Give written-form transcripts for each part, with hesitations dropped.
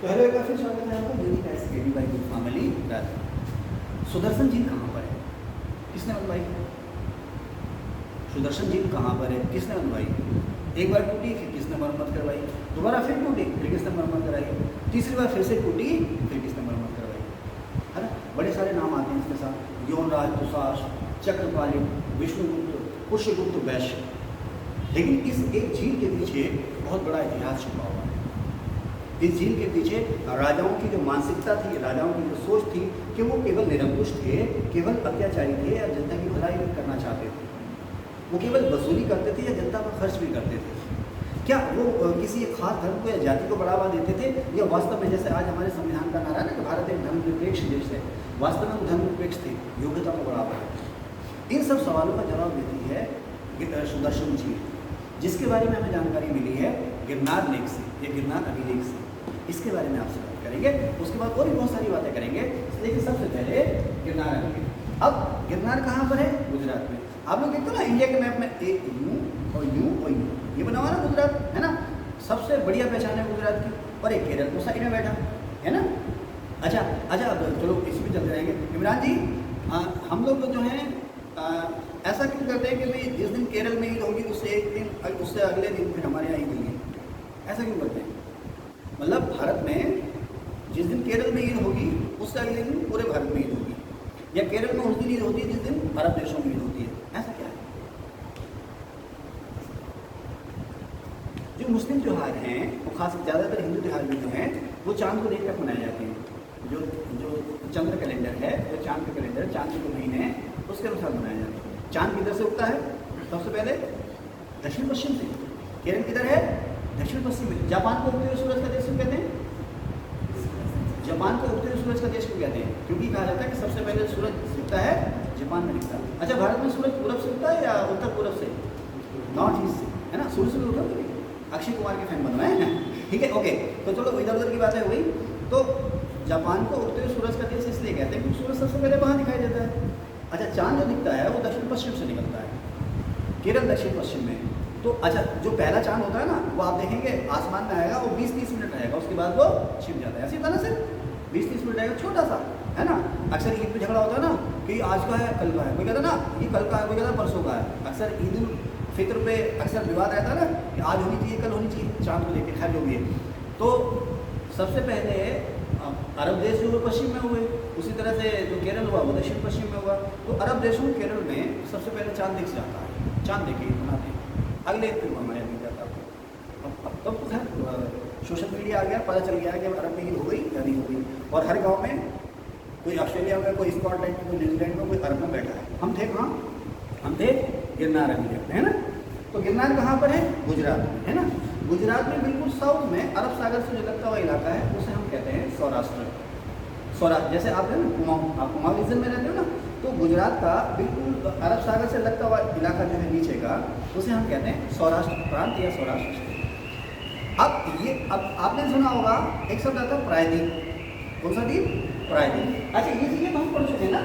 तो हेलो एक बार फिर स्वागत है आपका unique SKD by good family Radha. Sudarshan झील कहाँ पर है, किसने बनवाई? सुदर्शन झील कहाँ पर है, किसने बनवाई? एक बार टूटी फिर किसने मरम्मत करवाई, दोबारा फिर टूटी फिर किसने मरम्मत कराई, तीसरी बार फिर से टूटी फिर किसने मरम्मत करवाई, है ना। बड़े सारे नाम आते हैं इसके साथ, यौनराज, तुषार, चक्रपाली, विष्णुगुप्त, पुष्यगुप्त, वैश्य। लेकिन इस एक झील के पीछे बहुत बड़ा इतिहास छुपा हुआ है। इस झील के पीछे राजाओं की जो मानसिकता थी, राजाओं की जो सोच थी कि वो केवल निरंकुश थे, केवल अत्याचारी थे या जनता की भलाई करना चाहते थे। वो केवल वसूली करते थे या जनता पर खर्च भी करते थे। क्या वो किसी एक खास धर्म को या जाति को बढ़ावा देते थे, या वास्तव में जैसे आज हमारे संविधान का नारा है ना कि भारत एक धर्मनिरपेक्ष देश है, वास्तव में वो धर्मनिरपेक्ष थे, योग्यता को बढ़ावा देते। इन सब सवालों का जवाब देती है सुदर्शन झील, जिसके बारे में हमें जानकारी मिली है गिरनार लेक से या गिरनार अभिलेख से। इसके बारे में आपसे बात करेंगे, उसके बाद और भी बहुत सारी बातें करेंगे। लेकिन सबसे पहले गिरनार अभिलेख। अब गिरनार कहाँ पर है? गुजरात में। आप लोग देखते हो ना इंडिया के मैप में एक यूं और यूं और यूं, ये बना हुआ ना गुजरात, है ना। सबसे बढ़िया पहचान है गुजरात की, और एक केरल उस साइड में बैठा है ना। अच्छा, अब चलो इसी में चलते रहेंगे। इमरान जी, हम लोग जो हैं ऐसा क्यों करते हैं कि भाई जिस दिन केरल में ईद होगी उससे एक दिन, उससे अगले दिन फिर हमारे यहाँ ईद होगी, ऐसा क्यों करते हैं? मतलब भारत में जिस दिन केरल में ईद होगी उससे अगले दिन पूरे भारत में ईद होगी, या केरल में उस दिन ईद होती है जिस दिन अरब देशों में ईद होती है, ऐसा क्या है? जो मुस्लिम त्यौहार हैं वो खास ज़्यादातर हिंदू त्यौहार भी जो हैं वो चांद को देखकर मनाए जाते हैं। जो जो चंद्र कैलेंडर है, वो चांद का कैलेंडर, चांद के जो महीने हैं उसके अनुसार मनाया जाता है। चांद किधर से उगता है? सबसे पहले दक्षिण पश्चिम से। केरल किधर है? दक्षिण पश्चिम में। जापान को उगते हुए सूरज का देश क्यों कहते हैं? जापान को उगते हुए सूरज का देश क्यों कहते हैं? क्योंकि कहा जाता है कि सबसे पहले सूरज दिखता है जापान में दिखता है। अच्छा, भारत में सूरज पूरब से उगता है या उत्तर पूरब से? नॉर्थ ईस्ट से, है ना। सूरज से उगता है, अक्षय कुमार के फैन बनवाए हैं, ठीक है, ओके। तो चलो इधर उधर की बातें हुई। तो जापान को उगते हुए सूरज का देश इसलिए कहते हैं क्योंकि सूरज सबसे पहले वहाँ दिखाई देता है। अच्छा, चांद जो दिखता है वो दक्षिण पश्चिम से निकलता है, केरल दक्षिण पश्चिम में। तो अच्छा, जो पहला चांद होता है ना वो आप देखेंगे आसमान में आएगा, वो 20-30 मिनट रहेगा, उसके बाद वो छिप जाता है। ऐसी होता है ना सर, 20-30 मिनट रहेगा, छोटा सा, है ना। अक्सर ईद पे झगड़ा होता है ना कि आज का है कल का है, कोई कहता है ना ये कल का है, कोई कहता है परसों का है। अक्सर ईद उल फित्र पे अक्सर विवाद रहता है ना कि आज होनी चाहिए कल होनी चाहिए चांद को लेकर, खैर जो भी है। तो सबसे पहले अरब देश जो पश्चिम में हुए, उसी तरह से जो केरल हुआ वो दक्षिण पश्चिम में हुआ। तो अरब देशों केरल में सबसे पहले चांद दिख जाता है, चांद देखिए बनाते हैं, अगले फिर हमारे दिख जाता है। अब तो खैर सोशल मीडिया आ गया, पता चल गया कि अरब में ईद हो गई या नहीं हो गई। और हर गाँव में कोई ऑस्ट्रेलिया में, कोई स्कॉटलैंड में, कोई न्यूजीलैंड में, कोई अरब में बैठा है। हम थे कहाँ? हम थे गिरनार अभिलेख में, है ना। तो गिरनार कहाँ पर है? गुजरात में, है ना। गुजरात में बिल्कुल साउथ में अरब सागर से जो लगता हुआ इलाका है उसे हम कहते हैं सौराष्ट्र। सौराष्ट्र जैसे आप है ना कुमाऊँ, आप कुमाऊँ रीजन में रहते हो ना, तो गुजरात का बिल्कुल अरब सागर से लगता हुआ इलाका जो है नीचे का, उसे हम कहते हैं सौराष्ट्र प्रांत या सौराष्ट्र। अब आपने सुना होगा एक शब्द आता है प्रायद्वीप। कौन सा द्वीप? प्रायद्वीप। अच्छा, ये चीज़ें तो हम पढ़ चुके हैं ना,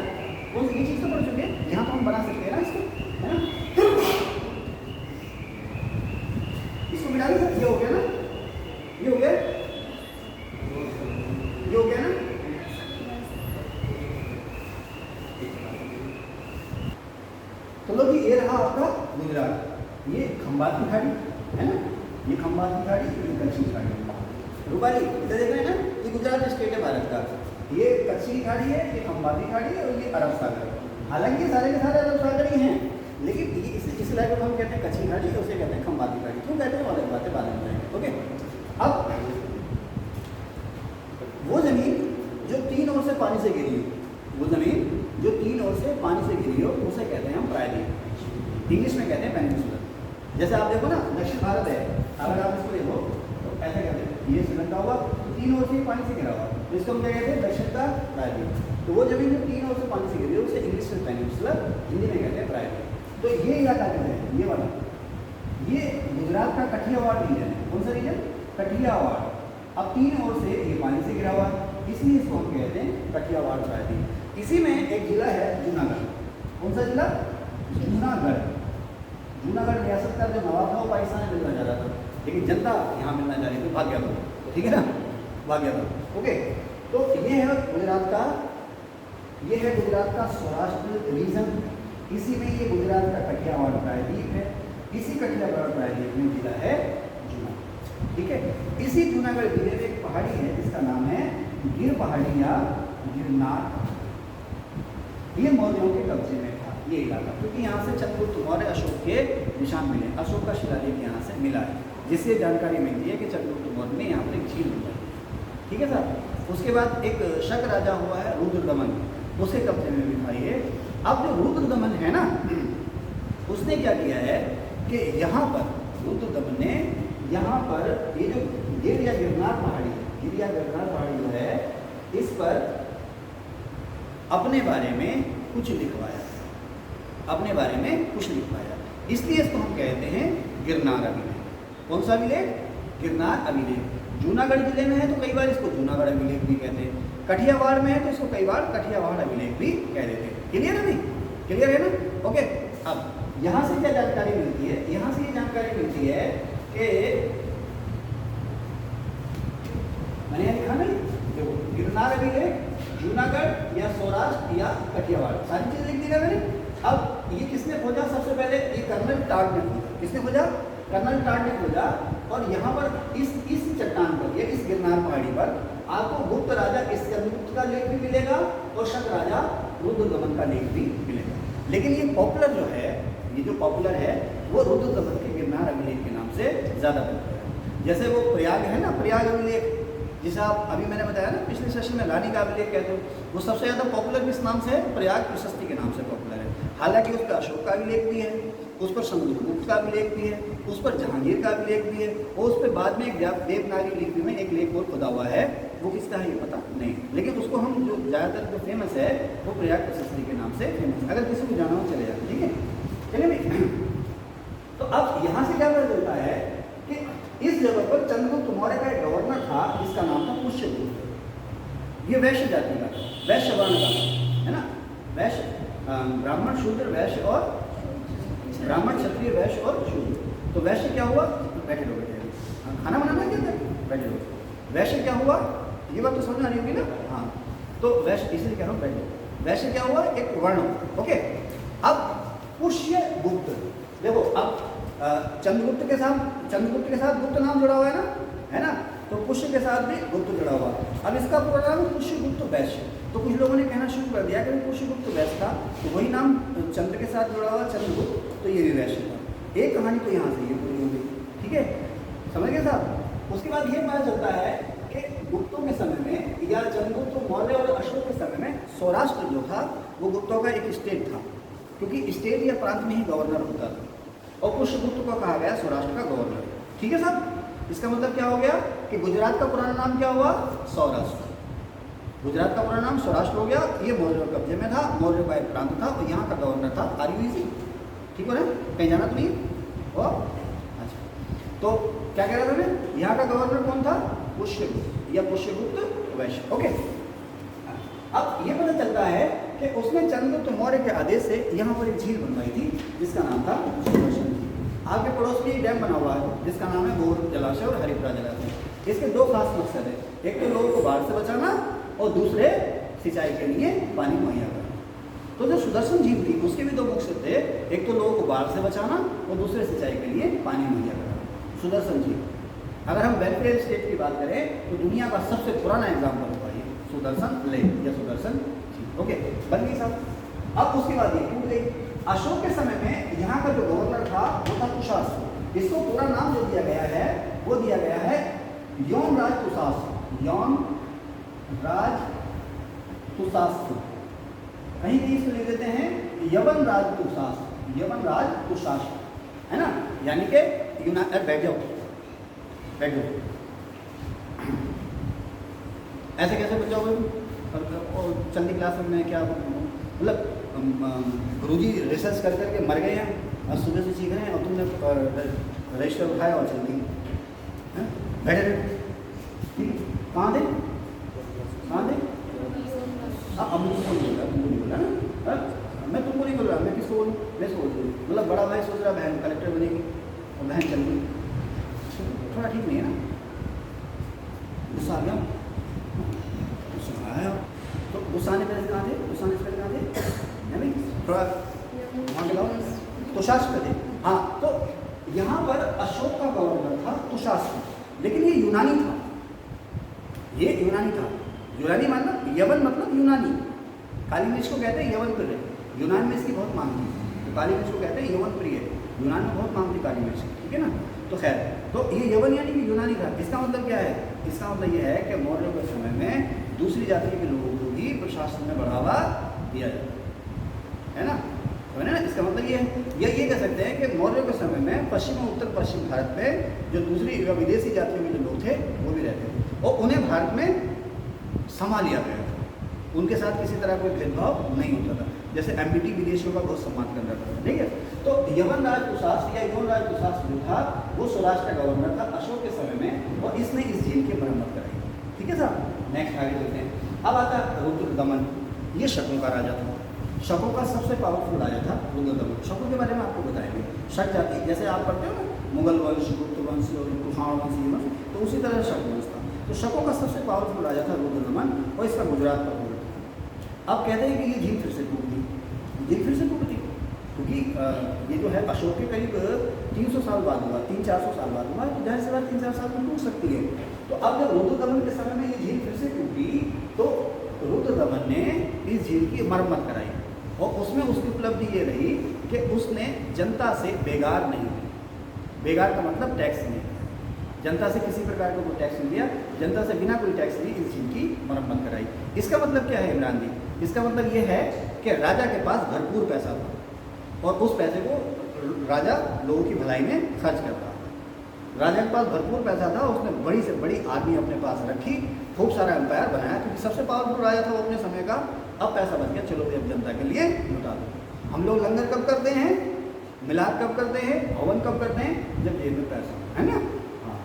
कौन सी ये चीज़ तो पढ़ चुके हैं, यहाँ तो हम बना सकते हैं ना इसको, है ना। इसको मिला नहीं सकते, ये हो गया ना, ये हो गया, ये हो गया ना। तो लो जी, ये रहा आपका गुजरात, ये खंबाती खाड़ी, है ना, ये खंबाती खाड़ी, ये कच्ची खाड़ी। रूपाली इधर देख रहे हैं ना, ये गुजरात स्टेट है भारत का, ये कच्ची खाड़ी है, ये खंबाती खाड़ी है और ये अरब सागर। हालांकि सारे के सारे अरब सागर ही हैं, लेकिन ये इस इलाके को हम कहते हैं कच्ची खाड़ी, उसे कहते हैं खंबाती खाड़ी। क्यों कहते हैं वाले बातें बाद में बताएंगे, ओके। अब वो ज़मीन जो तीन ओर से पानी से घिरी हो, वो ज़मीन जो तीन ओर से पानी से घिरी हो उसे कहते हैं हम प्रायद्वीप, इंग्लिश में कहते हैं पेनिनसुला। जैसे आप देखो ना दक्षिण भारत है, अगर आप इसको देखो तो ऐसा कहते हैं, ये श्रीलंका हुआ तो तीन ओर से पानी से घिरा हुआ, तो इसको हम क्या कहते हैं? दक्षिण का प्रायद्वीप। तो वो जमीन जो तीन ओर से पानी से घिरी हो उसे इंग्लिश में पेनिनसुला, हिंदी में कहते हैं प्रायद्वीप। तो ये इलाका जो है ये वाला, ये गुजरात का कठियावाड़ रीजन है। कौन सा रीजन? कठियावाड़। अब तीन ओर से ये पानी से घिरा हुआ, इसलिए इसको हम कहते हैं कठियावाड़ प्रायद्वीप। इसी में एक जिला है जूनागढ़। कौन सा जिला? जूनागढ़। जूनागढ़ रियासत का जो नवाब था वो पाकिस्तान में मिलना चाह रहा था, लेकिन जनता यहाँ मिलना चाह रही थी, भाग गया तो, ठीक है ना। वाघेला। ओके, तो ये है गुजरात का, ये है गुजरात का सौराष्ट्र रीजन। इसी में ये गुजरात का कठियावाड़ प्रायद्वीप है। इसी कठियावाड़ प्रायद्वीप में जिला है जूनागढ़। ठीक है, इसी जूनागढ़ जिले में एक पहाड़ी है जिसका नाम है गिर पहाड़ी या गिरनार। ये मौर्यों के कब्जे में था ये इलाका, क्योंकि यहाँ से चंद्रगुप्त मौर्य अशोक के निशान मिले, अशोक का शिलालेख यहाँ से मिला है, जिससे जानकारी मिलती है कि चंद्रगुप्त मौर्य ने यहाँ पर एक झील बनाई। ठीक है सर। उसके बाद एक शक राजा हुआ है रुद्रदमन, उसके कब्जे में भी था ये। अब जो रुद्रदमन है ना, उसने क्या किया है कि यहाँ पर रुद्रदमन ने यहाँ पर ये जो गिर या गिरनार पहाड़ी, गिर या गिरनार पहाड़ी जो है, इस पर अपने बारे में कुछ लिखवाया, अपने बारे में कुछ लिखवाया, इसलिए इसको हम कहते हैं गिरनार अभिलेख। कौन सा अभिलेख? गिरनार अभिलेख। जूनागढ़ जिले में है तो कई बार इसको जूनागढ़ अभिलेख भी कहते हैं, कठियावाड़ में है तो इसको कई बार कठियावाड़ अभिलेख भी कह देते हैं। क्लियर है नहीं? क्लियर है ना? ओके, अब यहाँ से क्या जानकारी मिलती है? यहाँ से ये जानकारी मिलती है कि मैंने यहाँ लिखा नहीं, देखो गिरनार अभिलेख, जूनागढ़ या सौराष्ट्र या कठियावाड़, सारी चीज लिख दी ना मैंने। अब ये किसने खोजा? सबसे पहले ये कर्नल टाड ने खोजा। किसने खोजा? कर्नल टाड ने खोजा। और यहाँ पर इस चट्टान पर या इस गिरनार पहाड़ी पर आपको गुप्त राजा स्कंदगुप्त का लेख भी मिलेगा और शक राजा रुद्रदमन का लेख भी मिलेगा। लेकिन ये पॉपुलर जो है, ये जो पॉपुलर है वो रुद्रदमन के गिरनार अभिलेख के नाम से ज़्यादा पॉपुलर है। जैसे वो प्रयाग है ना, प्रयाग अभिलेख, जिसे आप अभी मैंने बताया ना पिछले सेशन में, रानी का अभिलेख कहते हो, वो सबसे ज़्यादा पॉपुलर किस नाम से है? प्रयाग प्रशस्ति के नाम से पॉपुलर है। हालांकि उस पर अशोक का अभिलेख भी है, उस पर समुद्रगुप्त का अभिलेख भी है, उस पर जहांगीर का अभिलेख भी है, और उस पर बाद में एक देवनागरी लिपि में एक लेख और खुदा हुआ है, वो किसका है ये पता नहीं। लेकिन उसको हम जो ज़्यादातर जो फेमस है वो प्रयाग प्रशस्ति के नाम से फेमस है। अगर किसी को जाना हो चले जाए, ठीक है, चलिए भाई। तो अब यहाँ से क्या पता चलता है कि इस जगह पर चंद्रगुप्त मौर्य का एक गवर्नर था जिसका नाम था पुष्यगुप्त। ये वैश्य जाति का, वैश्य वर्ण का है ना, वैश्य, ब्राह्मण शूद्र वैश्य और ब्राह्मण क्षत्रिय वैश्य और शूद्र। तो वैश्य क्या हुआ? बैठे लो, बैठे लो, खाना बनाना क्या था, बैठे लो। वैश्य क्या हुआ? ये बात तो समझ आ रही होगी ना? हाँ, तो वैश्य, इसलिए कह रहा हूँ बैठे लो। वैश्य क्या हुआ? एक वर्ण। ओके, अब पुष्यगुप्त, देखो अब चंद्रगुप्त के साथ गुप्त नाम जुड़ा हुआ है ना, तो पुष्य के साथ भी गुप्त जुड़ा हुआ। अब इसका पूरा नाम पुष्यगुप्त वैश्य। तो कुछ लोगों ने कहना शुरू कर दिया कि पुष्यगुप्त वैश्य था, तो वही नाम चंद्र के साथ जुड़ा हुआ चंद्रगुप्त, तो ये भी वैश्य था। एक कहानी तो यहाँ से ये पूरी हो गई, ठीक है, समझ गए साहब। उसके बाद ये पता चलता है कि गुप्तों के समय में या चंद्रगुप्त मौर्य और अशोक के समय में सौराष्ट्र जो था वो गुप्तों का एक स्टेट था, क्योंकि स्टेट या प्रांत में ही गवर्नर होता था, और पुष्यगुप्त को कहा गया सौराष्ट्र का गवर्नर। ठीक है साहब, इसका मतलब क्या हो गया कि गुजरात का पुराना नाम क्या हुआ? सौराष्ट्र। गुजरात का पुराना नाम सौराष्ट्र हो गया। ये मौर्य कब्जे में था, मौर्य का एक प्रांत था, और यहाँ का गवर्नर था आर्युसी। ठीक हो ना, कहीं जाना तो नहीं और अच्छा, तो क्या कह रहा था मैं, यहाँ का गवर्नर कौन था? पुष्यगुप्त या पुष्यगुप्त वैश्य। ओके, अब ये पता चलता है कि उसने चंद्रगुप्त मौर्य के आदेश से यहाँ पर एक झील बनवाई थी जिसका नाम था सुदर्शन झील। आपके पड़ोस में एक डैम बना हुआ है जिसका नाम है बोर जलाशय और हरिपुरा जलाशय। इसके दो खास मकसद है, एक तो लोगों को बाढ़ से बचाना और दूसरे सिंचाई के लिए पानी मुहैया करना। तो जो सुदर्शन झील थी उसके भी दो मकसद थे, एक तो लोगों को बाढ़ से बचाना और दूसरे सिंचाई के लिए पानी मुहैया करना। सुदर्शन झील, अगर हम वेलफेयर स्टेट की बात करें तो दुनिया का सबसे पुराना एग्जाम्पल हुआ ये सुदर्शन लेक या सुदर्शन झील। ओके, बन गई साहब। अब उसके बाद ये टूट गई। अशोक के समय में यहाँ का जो गवर्नर था वो था तुषास्त्र। इसको पूरा नाम जो दिया गया है वो दिया गया है यौनराज तुषास्त्र। यौनराज तुषास्त्र, कहीं कहीं इसको लिख देते हैं यवनराज तुषास्त्र, यवनराज तुषास्त्र, है ना, यानी कि बैठ जाओ, बैठ जाओ, ऐसे कैसे बच जाओगे? और चलती क्लास में क्या मतलब गुरुजी रिसर्च कर करके मर गए हैं और सुबह से सीख रहे हैं और तुमने रजिस्टर उठाया और चल दी, बैठे रहे। ठीक, कहाँ थे? अब मुझको नहीं बोल रहा, तुमको नहीं बोल रहा ना, मैं तुमको नहीं बोल रहा, मैं किसको बोलूँ? मैं इसको बोल रही हूँ। मतलब बड़ा भाई सोच रहा बहन कलेक्टर बनेगी और बहन चल गई, थोड़ा ठीक नहीं है ना। गुस्सा आ गया, गुस्सा आया, तो गुस्सा आने पहले कहाँ थे, गुस्सा आने से पहले कहाँ थे, यानी थोड़ा वहाँ लगाओ, तुशास्त्र थे। हाँ, तो यहाँ पर अशोक का गवर्नर था तुशास्त्र, लेकिन ये यूनानी था, ये यूनानी था। यूनानी मतलब यवन मतलब यूनानी, काली मिर्च को कहते हैं यवन प्रिय, यूनान में इसकी बहुत मांग थी, तो काली मिर्च को कहते हैं यवन प्रिय, यूनान में बहुत मांग थी काली मिर्च, ठीक है ना। तो खैर, तो ये यवन यानी कि यूनानी था। इसका मतलब क्या है, इसका मतलब ये है कि मौर्यों के समय में दूसरी जाति के लोगों को भी प्रशासन में बढ़ावा दिया जाता है ना, समझे ना। इसका मतलब ये है, या ये कह सकते हैं कि मौर्यों के समय में पश्चिम और उत्तर पश्चिम भारत में जो दूसरी या विदेशी जातियों के जो लोग थे वो भी रहते थे, और उन्हें भारत में समा लिया गया था, उनके साथ किसी तरह कोई भेदभाव नहीं होता था। जैसे एमपीटी विदेशियों का बहुत सम्मान कर रहा था, ठीक है। तो यवन राज तुशास्त्र या यवन राज तुशास्त्र जो था वो सौराष्ट्र का गवर्नर था अशोक के समय में, और इसने इस झील की मरम्मत कराई, ठीक है साहब। नेक्स्ट आगे चलते हैं। अब आता है रुद्रदमन, ये शकों का राजा था, शकों का सबसे पावरफुल राजा था रुद्रदमन। शकों के बारे में आपको बताएंगे, शक जाति जैसे आप पढ़ते हो ना, मुगल वंश, गुप्त वंश और कुषाण वंश, ये वंश, तो उसी तरह शक वंश था। तो शकों का सबसे पावरफुल राजा था रुद्रदमन, और इसका गुजरात पर हुआ। अब कहते हैं कि ये झील फिर से टूट गई, झील फिर से टूट गई क्योंकि ये जो है अशोक के करीब 300 साल बाद हुआ, 300-400 साल बाद हुआ, तो जाहिर सी बात 3-4 साल में टूट सकती है। तो अब जब रुद्रदमन के समय में ये झील फिर से टूटी, तो रुद्रदमन ने इस झील की मरम्मत कराई, और उसमें उसकी उपलब्धि ये रही कि उसने जनता से बेगार नहीं ली। बेगार का मतलब टैक्स नहीं, जनता से किसी प्रकार का कोई टैक्स नहीं लिया, जनता से बिना कोई टैक्स लिए इस झील की मरम्मत कराई। इसका मतलब क्या है इमरान जी, इसका मतलब ये है कि राजा के पास भरपूर पैसा था, और उस पैसे को राजा लोगों की भलाई में खर्च करता था। राजा के पास भरपूर पैसा था, उसने बड़ी से बड़ी आर्मी अपने पास रखी, खूब सारा एम्पायर बनाया, क्योंकि सबसे पावरफुल राजा था वो अपने समय का। अब पैसा बच गया, चलो भाई अब जनता के लिए लुटा दो। हम लोग लंगर कब करते हैं, मिलाद कब करते हैं, हवन कब करते हैं, जब जेब में पैसा है ना। हाँ,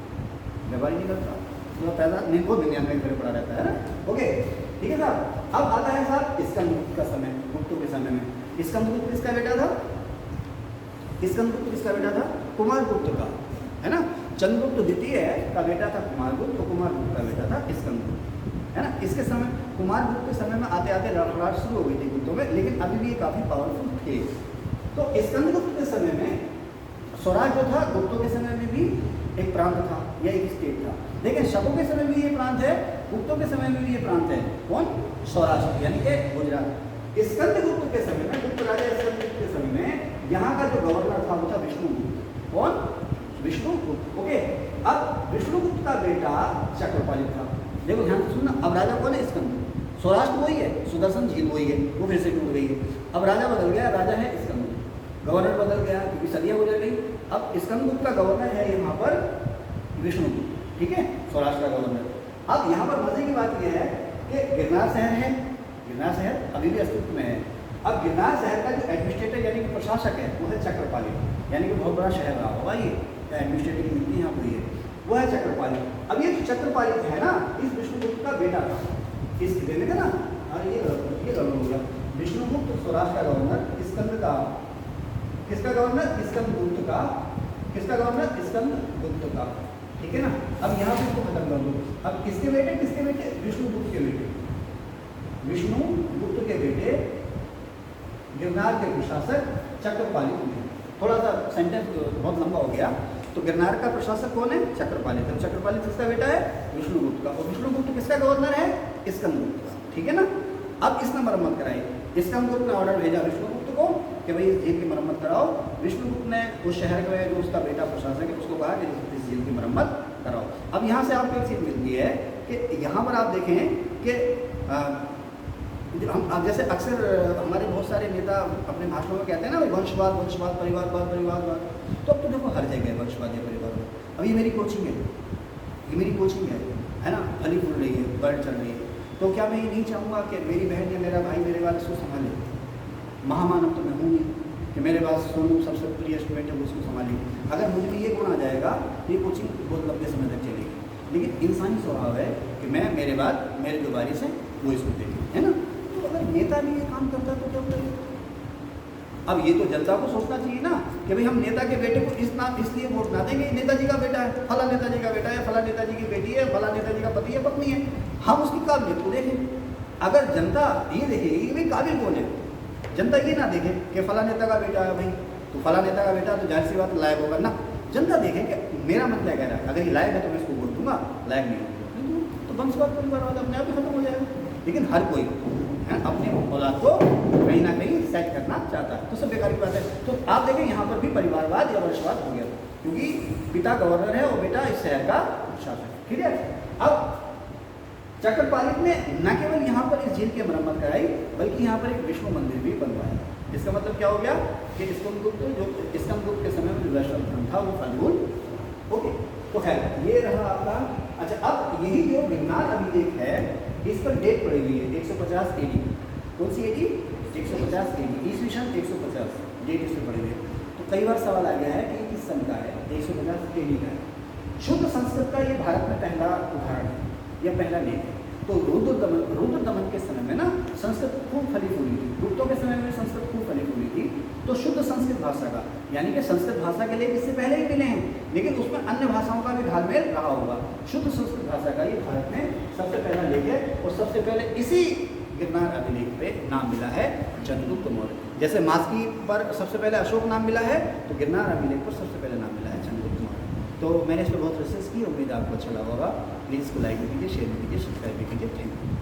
व्यापारी नहीं करता, तो पैसा नहीं को दुनिया में घर पड़ा रहता है ना। ओके, ठीक है साहब। अब आता है साहब स्कंदगुप्त का समय, गुप्तों के समय में। स्कंदगुप्त किसका बेटा था, स्कंदगुप्त किसका बेटा था, कुमारगुप्त का, है ना। चंद्रगुप्त द्वितीय का बेटा था कुमारगुप्त, तो कुमारगुप्त का बेटा था स्कंदगुप्त, है ना। इसके समय कुमारगुप्त के समय में आते आते लड़ाई शुरू हो गई थी गुप्तों में, लेकिन अभी भी ये काफ़ी पावरफुल थे। तो स्कंदगुप्त के समय में स्वराज जो था, गुप्तों के समय में भी एक प्रांत था या एक स्टेट था, लेकिन शकों के समय में भी ये प्रांत है, गुप्तों के समय में भी ये प्रांत है। कौन, सौराष्ट्र यानी कि गुजरात। स्कंदगुप्त के समय में, गुप्त राजा स्कंदगुप्त के समय में यहाँ का जो गवर्नर था वो था विष्णुगुप्त। कौन, विष्णुगुप्त। ओके, अब विष्णुगुप्त का बेटा चक्रपाली था। देखो ध्यान से सुनना, अब राजा कौन है, स्कंदगुप्त। सौराष्ट्र वही है, सुदर्शन झील वही है, वो फिर से टूट गई है। अब राजा बदल गया, राजा है स्कंदगुप्त, गवर्नर बदल गया क्योंकि सदियाँ गुजर गई। अब स्कंदगुप्त का गवर्नर है यहाँ पर विष्णुगुप्त, ठीक है, सौराष्ट्र का गवर्नर। अब यहाँ पर मजे की बात यह है कि गिरनार शहर है, गिरनार शहर अभी भी अस्तित्व में है। अब गिरनार शहर का जो एडमिनिस्ट्रेटर यानी कि प्रशासक है वो है चक्रपाली, यानी कि बहुत बड़ा शहर रहा होगा ये, एडमिनिस्ट्रेटिव यूनिटी यहाँ हुई है, वो है चक्रपाली। अब ये जो चक्रपाली है ना, इस विष्णुगुप्त का बेटा था, इस देने का ना, अरे ये गवर्नर हो गया, विष्णुगुप्त सौराष्ट्र का गवर्नर, स्कंद का, किसका गवर्नर, स्कंदगुप्त का, किसका गवर्नर, स्कंदगुप्त का, ठीक है ना। अब यहाँ पे इसको खत्म कर दो। अब किसके बेटे, किसके बेटे, विष्णुगुप्त के बेटे, विष्णुगुप्त के बेटे गिरनार के प्रशासक चक्रपाली हुए। थोड़ा सा सेंटेंस बहुत लंबा हो गया। तो गिरनार का प्रशासक कौन है, चक्रपाली। तो चक्रपाली किसका बेटा है, विष्णुगुप्त का, और विष्णुगुप्त किसका गवर्नर है, स्कंदगुप्त का, ठीक है ना। अब इसने मरम्मत कराई, स्कंदगुप्त ने ऑर्डर भेजा विष्णुगुप्त को कि भाई इस झील की मरम्मत कराओ। विष्णुगुप्त ने उस शहर के जो उसका बेटा प्रशासक है उसको कहा कि इस झील की मरम्मत कराओ। अब यहाँ से आपको एक चीज़ मिलती है कि यहाँ पर आप देखें कि हम जैसे अक्सर हमारे बहुत सारे नेता अपने भाषणों में कहते हैं ना वंशवाद, वंशवाद, परिवारवाद, परिवारवाद, तो अब तो देखो हर जगह वंशवाद या परिवारवाद। अब ये मेरी कोचिंग है, ये मेरी कोचिंग है ना, फली फूल रही है, बढ़ चल रही है। तो क्या मैं ये नहीं चाहूँगा कि मेरी बहन या मेरा भाई मेरे बाद उसको संभाले। महामानव तो मैं हूँ नहीं कि मेरे पास सोनू सबसे प्रिय स्टूडेंट है वो उसको संभालेगी। अगर मुझ में ये गुण आ जाएगा ये कोचिंग बहुत लंबे समय तक चलेगी। लेकिन इंसानी स्वभाव है कि मैं मेरे बाद मेरे जो बारिश है वो इसको देखें, है ना। तो अगर नेता भी ये काम करता है तो क्या बताइए, अब ये तो जनता को सोचना चाहिए ना कि भाई हम नेता के बेटे को इसलिए वोट ना देंगे, नेताजी का बेटा है, फला नेताजी का बेटा है, फला नेताजी की बेटी है, फला नेताजी का पति है, पत्नी है, हम उसकी काबिलियत को देखें। अगर जनता ये देखेगी कि भाई काबिल कौन है, जनता ये ना देखे कि फला नेता का बेटा है, भाई तो फला नेता का बेटा तो जाहिर सी बात लायक होगा ना। जनता देखे कि मेरा मन क्या कह रहा है, अगर ये लायक है तो मैं इसको वोट दूंगा, लायक नहीं होगा तो वंशवाद परिवारवाद अपने आप ही खत्म हो जाएगा। लेकिन हर कोई है अपने औलाद को कहीं ना कहीं सेट करना चाहता है, तो सब बेकार की बात है। तो आप देखें यहाँ पर भी परिवारवाद या वंशवाद हो गया, क्योंकि पिता गवर्नर है और बेटा इस शहर का शासक। क्लियर। अब चक्रपालित ने न केवल यहाँ पर इस झील की मरम्मत कराई, बल्कि यहाँ पर एक विष्णु मंदिर भी बनवाया। इसका मतलब क्या हो गया कि स्कंदगुप्त के समय में जो वैष्णव धर्म था वो फलगुल हो गया। तो खैर ये रहा आपका। अच्छा, अब यही जो गिरनार अभिलेख है इस पर डेट पड़ी हुई है 150 AD। कौन सी AD? 150 AD, ईस्वी सन 150 डेट इस पर पड़ी हुई है। तो कई बार सवाल आ गया है कि किस सन का है, 150 AD का है। शुद्ध संस्कृत का ये भारत में पहला उदाहरण है या पहला लेख है। तो रुद्र दमन के समय में ना संस्कृत खूब फली फूली थी, गुप्तों के समय में संस्कृत खूब फली फूली थी। तो शुद्ध संस्कृत भाषा का यानी कि संस्कृत भाषा के लिए इससे पहले ही मिले हैं, लेकिन उसमें अन्य भाषाओं का भी घालमेल रहा होगा। शुद्ध संस्कृत भाषा का ये भारत में सबसे पहला लेख है और सबसे पहले इसी गिरनार अभिलेख पे नाम मिला है चंद्रगुप्त मौर्य। जैसे मास्की पर सबसे पहले अशोक नाम मिला है, तो गिरनार अभिलेख पर सबसे पहले नाम मिला है चंद्रगुप्त मौर्य। तो मैंने इस पर बहुत रिसर्च की, उम्मीद आपको अच्छा लगा होगा। प्लीज़ इसको लाइक भी कीजिए, शेयर भी कीजिए, सब्सक्राइब भी कीजिए। Thank you.